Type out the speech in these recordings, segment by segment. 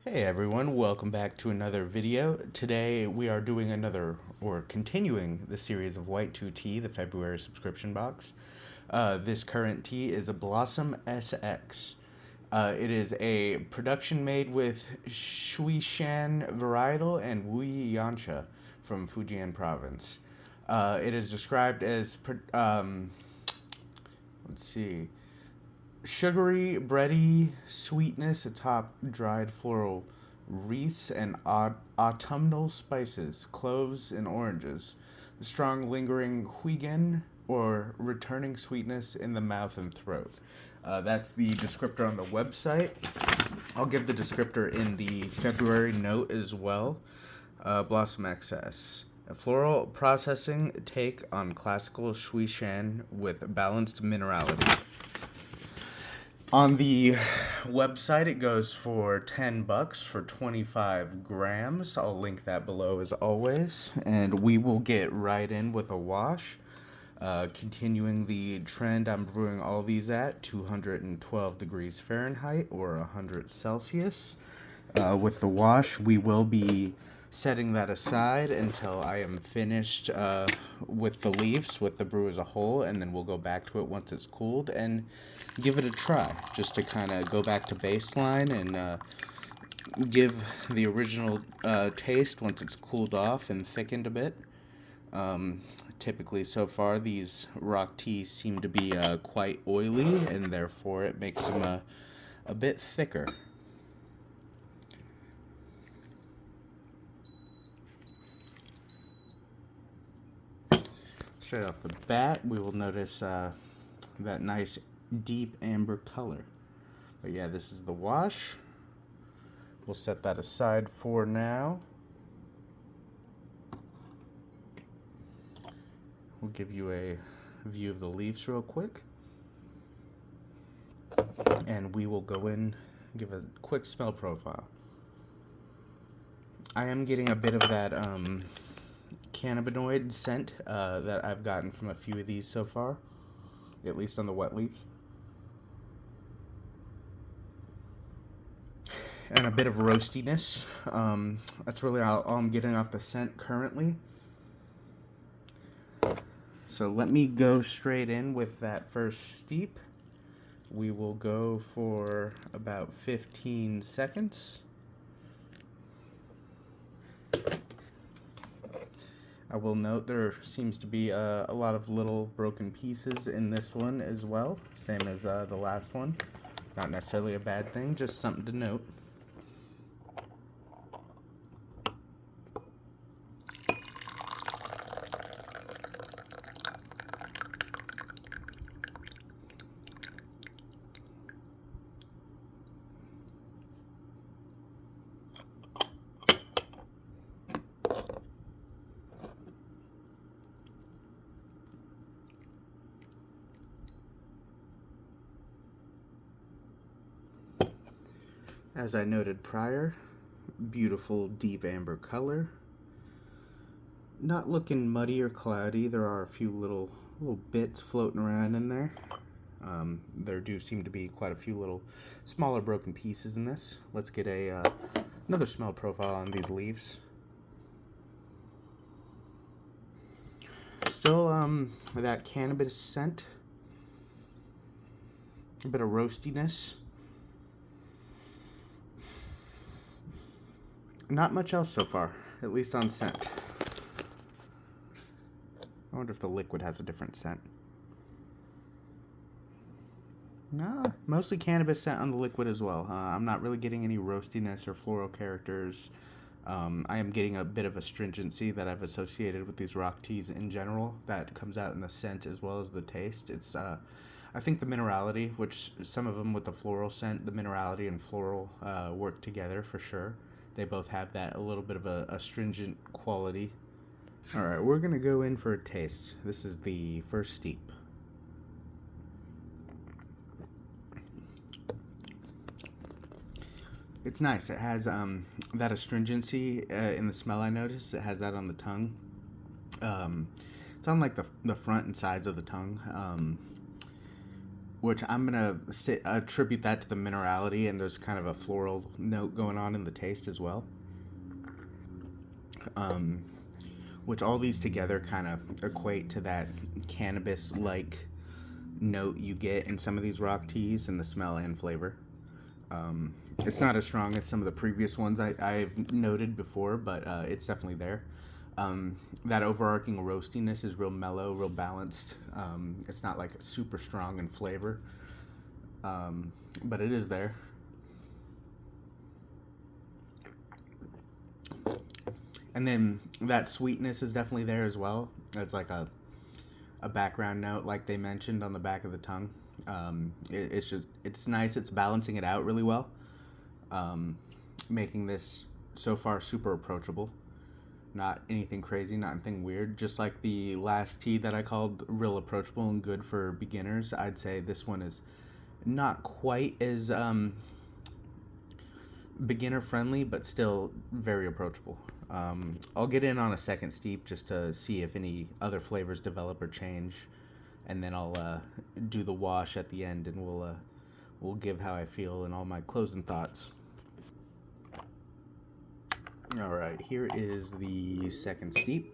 Hey everyone, welcome back to another video. Today we are doing continuing the series of White2tea Tea, the February subscription box. This current tea is a Blossom SX. It is a production made with Shuishan varietal and Wuyi Yancha from Fujian province. It is described as, let's see, sugary, bready sweetness atop dried floral wreaths and autumnal spices, cloves and oranges. Strong lingering huigen or returning sweetness in the mouth and throat. That's the descriptor on the website. I'll give the descriptor in the February note as well. Blossom XS. A floral processing take on classical Shuishan with balanced minerality. On the website, it goes for $10 for 25 grams. I'll link that below as always. And we will get right in with a wash. Continuing the trend, I'm brewing all these at 212 degrees Fahrenheit or 100 Celsius. With the wash, we will be setting that aside until I am finished with the leaves, with the brew as a whole, and then we'll go back to it once it's cooled and give it a try, just to kind of go back to baseline and give the original taste once it's cooled off and thickened a bit. Typically, so far, these rock teas seem to be quite oily, and therefore it makes them a bit thicker. Straight off the bat, we will notice that nice deep amber color. But yeah, this is the wash. We'll set that aside for now. We'll give you a view of the leaves real quick. And we will go in and give a quick smell profile. I am getting a bit of that cannabinoid scent that I've gotten from a few of these so far, at least on the wet leaves. And a bit of roastiness. That's really all I'm getting off the scent currently. So let me go straight in with that first steep. We will go for about 15 seconds. I will note there seems to be a lot of little broken pieces in this one as well, same as the last one. Not necessarily a bad thing, just something to note. As I noted prior, beautiful deep amber color. Not looking muddy or cloudy. There are a few little bits floating around in there. There do seem to be quite a few little smaller broken pieces in this. Let's get another smell profile on these leaves. Still that cannabis scent. A bit of roastiness. Not much else so far, at least on scent. I wonder if the liquid has a different scent. No, mostly cannabis scent on the liquid as well. I'm not really getting any roastiness or floral characters. I am getting a bit of astringency that I've associated with these rock teas in general. That comes out in the scent as well as the taste. It's, I think the minerality, which some of them with the floral scent, the minerality and floral work together for sure. They both have that a little bit of a astringent quality. Alright, we're going to go in for a taste. This is the first steep. It's nice. It has that astringency in the smell I noticed. It has that on the tongue. It's on like the front and sides of the tongue. which I'm gonna attribute that to the minerality, and there's kind of a floral note going on in the taste as well. Um, which all these together kind of equate to that cannabis-like note you get in some of these rock teas in the smell and flavor. It's not as strong as some of the previous ones I've noted before, but it's definitely there. That overarching roastiness is real mellow, real balanced. It's not like super strong in flavor, but it is there. And then that sweetness is definitely there as well. It's like a background note, like they mentioned on the back of the tongue. It's nice. It's balancing it out really well, making this so far super approachable. Not anything crazy, not anything weird. Just like the last tea that I called real approachable and good for beginners, I'd say this one is not quite as beginner friendly, but still very approachable. I'll get in on a second steep just to see if any other flavors develop or change, and then I'll do the wash at the end, and we'll give how I feel and all my closing thoughts. All right, here is the second steep.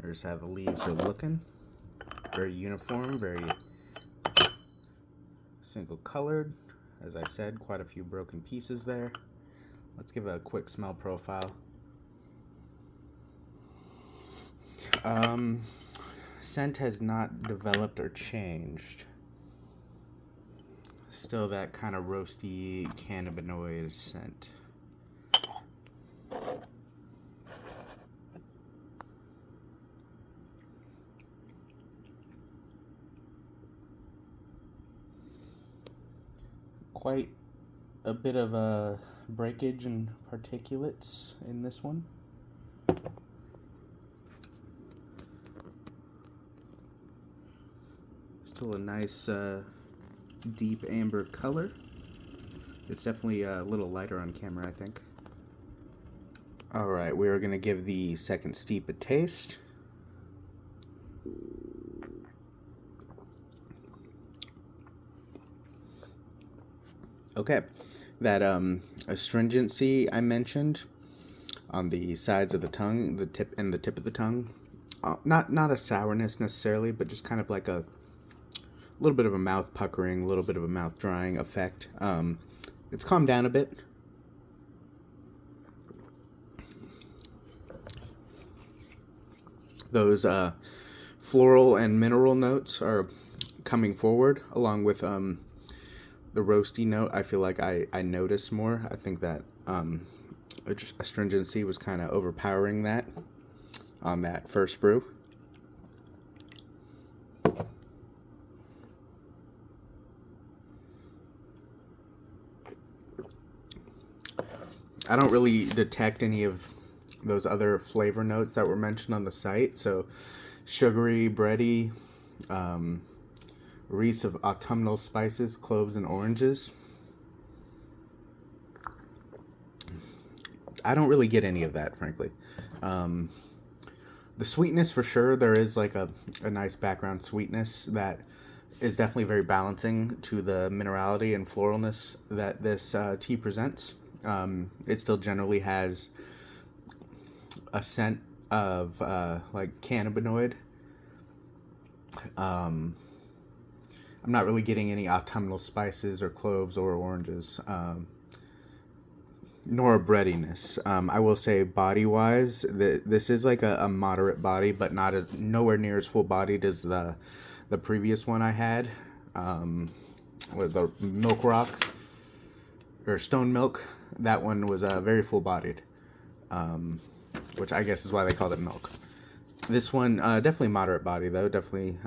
Here's how the leaves are looking. Very uniform, very single colored. As I said, quite a few broken pieces there. Let's give it a quick smell profile. Scent has not developed or changed. Still that kind of roasty cannabinoid scent. Quite a bit of a breakage and particulates in this one. Still a nice deep amber color. It's definitely a little lighter on camera, I think. Alright, we are going to give the second steep a taste. Okay, that astringency I mentioned on the sides of the tongue, the tip of the tongue, not a sourness necessarily, but just kind of like a little bit of a mouth puckering, a little bit of a mouth drying effect. It's calmed down a bit. Those floral and mineral notes are coming forward, along with the roasty note. I feel like I noticed more. I think that astringency was kind of overpowering that on that first brew. I don't really detect any of those other flavor notes that were mentioned on the site. So sugary, bready, wreaths of autumnal spices, cloves, and oranges. I don't really get any of that, frankly. The sweetness, for sure, there is like a nice background sweetness that is definitely very balancing to the minerality and floralness that this tea presents. It still generally has a scent of like cannabinoid. I'm not really getting any autumnal spices or cloves or oranges, nor a breadiness. I will say, body-wise, this is like a moderate body, but nowhere near as full-bodied as the previous one I had, with the Milk Rock or Stone Milk. That one was very full-bodied, which I guess is why they called it milk. This one, definitely moderate body though. Definitely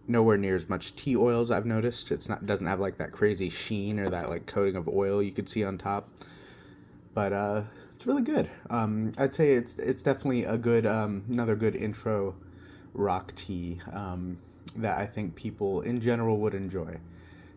nowhere near as much tea oils, I've noticed. Doesn't have like that crazy sheen or that like coating of oil you could see on top. But it's really good. I'd say it's definitely a good another good intro rock tea. that I think people in general would enjoy.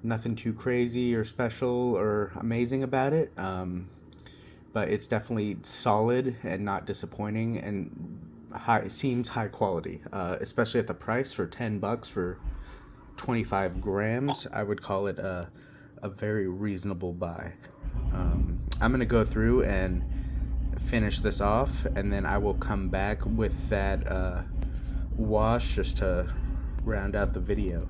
Nothing too crazy or special or amazing about it, but it's definitely solid and not disappointing, and seems high quality, especially at the price for $10 for 25 grams. I would call it a very reasonable buy. I'm gonna go through and finish this off, and then I will come back with that wash just to round out the video.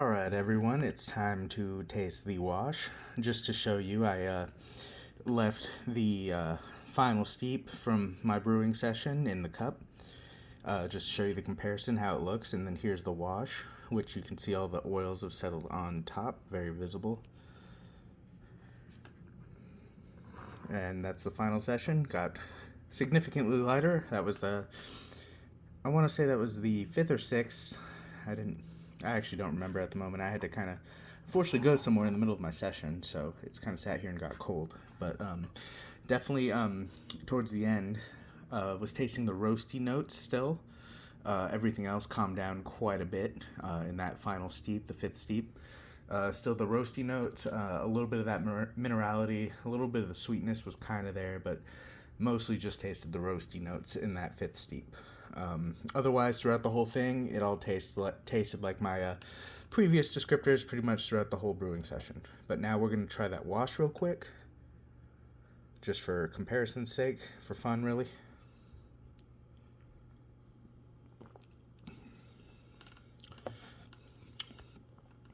Alright everyone, it's time to taste the wash. Just to show you, I left the final steep from my brewing session in the cup. Just to show you the comparison, how it looks, and then here's the wash, which you can see all the oils have settled on top, very visible. And that's the final session. Got significantly lighter. That was I want to say that was the 5th or 6th. I actually don't remember at the moment. I had to kind of unfortunately go somewhere in the middle of my session, so it's kind of sat here and got cold. But definitely towards the end, was tasting the roasty notes still. Everything else calmed down quite a bit in that final steep, the 5th steep. Still the roasty notes, a little bit of that minerality, a little bit of the sweetness was kind of there, but mostly just tasted the roasty notes in that 5th steep. Otherwise, throughout the whole thing, it all tasted like my previous descriptors pretty much throughout the whole brewing session. But now we're going to try that wash real quick, just for comparison's sake, for fun really.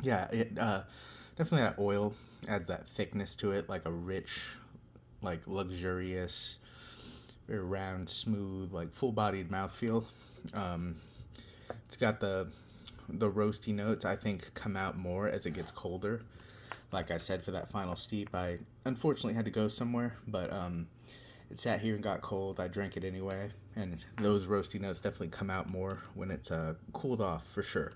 Yeah, it definitely, that oil adds that thickness to it, like a rich, like luxurious, very round, smooth, like full-bodied mouthfeel. It's got the roasty notes, I think, come out more as it gets colder. Like I said, for that final steep, I unfortunately had to go somewhere, but it sat here and got cold. I drank it anyway, and those roasty notes definitely come out more when it's cooled off, for sure.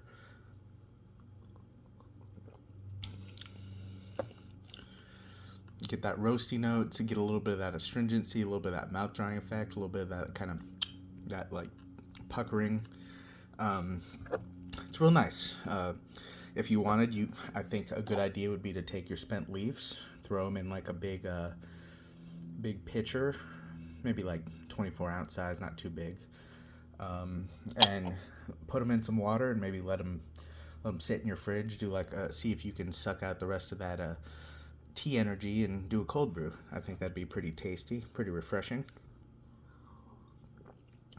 Get that roasty notes, get a little bit of that astringency, a little bit of that mouth drying effect, a little bit of that kind of, that like puckering. It's real nice. If you wanted, I think a good idea would be to take your spent leaves, throw them in like a big pitcher, maybe like 24-ounce size, not too big, and put them in some water and maybe let them sit in your fridge. Do like see if you can suck out the rest of that tea energy and do a cold brew. I think that'd be pretty tasty, pretty refreshing.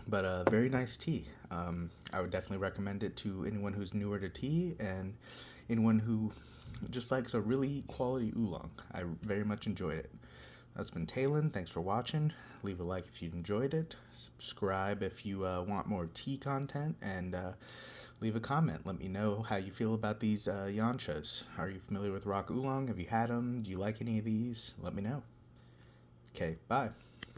But very nice tea. I would definitely recommend it to anyone who's newer to tea and anyone who just likes a really quality oolong. I very much enjoyed it. That's been Talon. Thanks for watching. Leave a like if you enjoyed it. Subscribe if you want more tea content, and leave a comment. Let me know how you feel about these yanchas. Are you familiar with rock oolong? Have you had them? Do you like any of these? Let me know. Okay, bye.